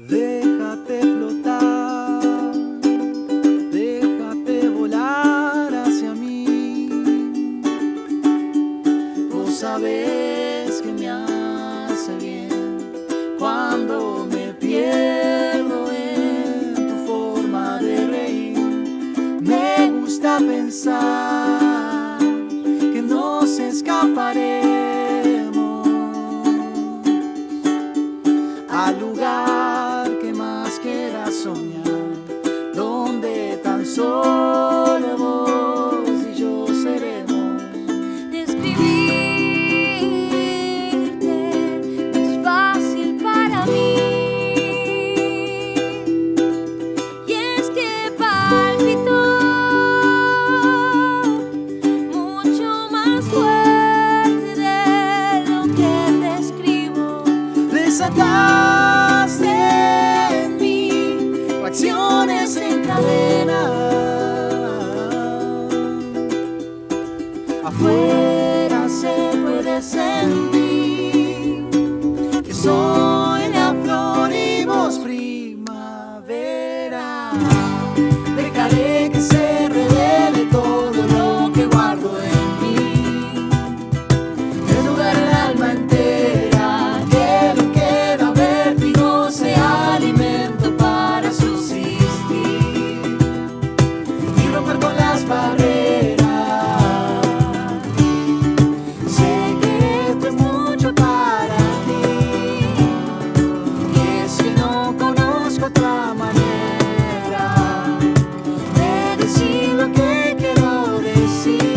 Déjate flotar, déjate volar hacia mí. Vos sabés que me hace bien cuando me pierdo en tu forma de reír. Me gusta pensar que nos escaparemos al lugar que más quieras soñar, donde tan solo vos y yo seremos. Describirte es fácil para mí, y es que palpito mucho más fuerte de lo que te escribo. Desataste en mí reacciones en cadena. Afuera se puede sentir que soy la flor y vos primavera. Dejaré que se revele todo lo que guardo en mí, desnudar el alma entera, que lo que da vértigo sea alimento para subsistir y romper con las barreras. Sé que esto es mucho para ti, y es que no conozco otra manera de decir lo que quiero decir.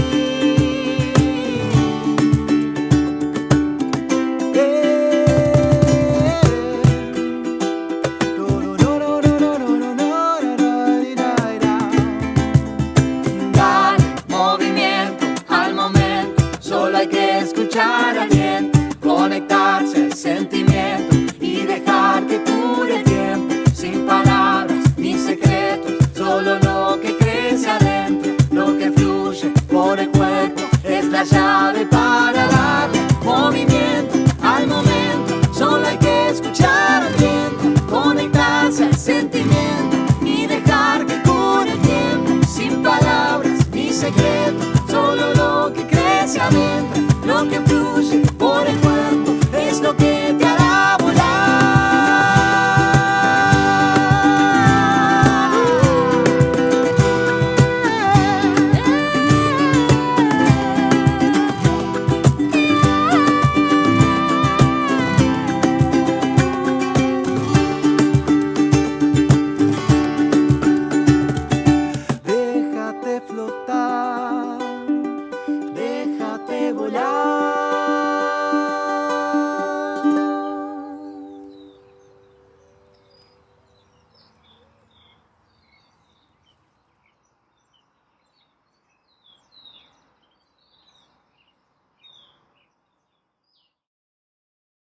Dar movimiento al momento, solo hay que escuchar al viento, conectarse al sentimiento y dejar que cure el tiempo, sin palabras ni secretos, solo lo que crece adentro, lo que fluye por el cuerpo es la llave para darle movimiento al momento. Solo hay que escuchar al viento, conectarse al sentimiento y dejar que cure el tiempo, sin palabras ni secretos, solo lo que crece adentro, lo que fluye por el cuerpo es lo que te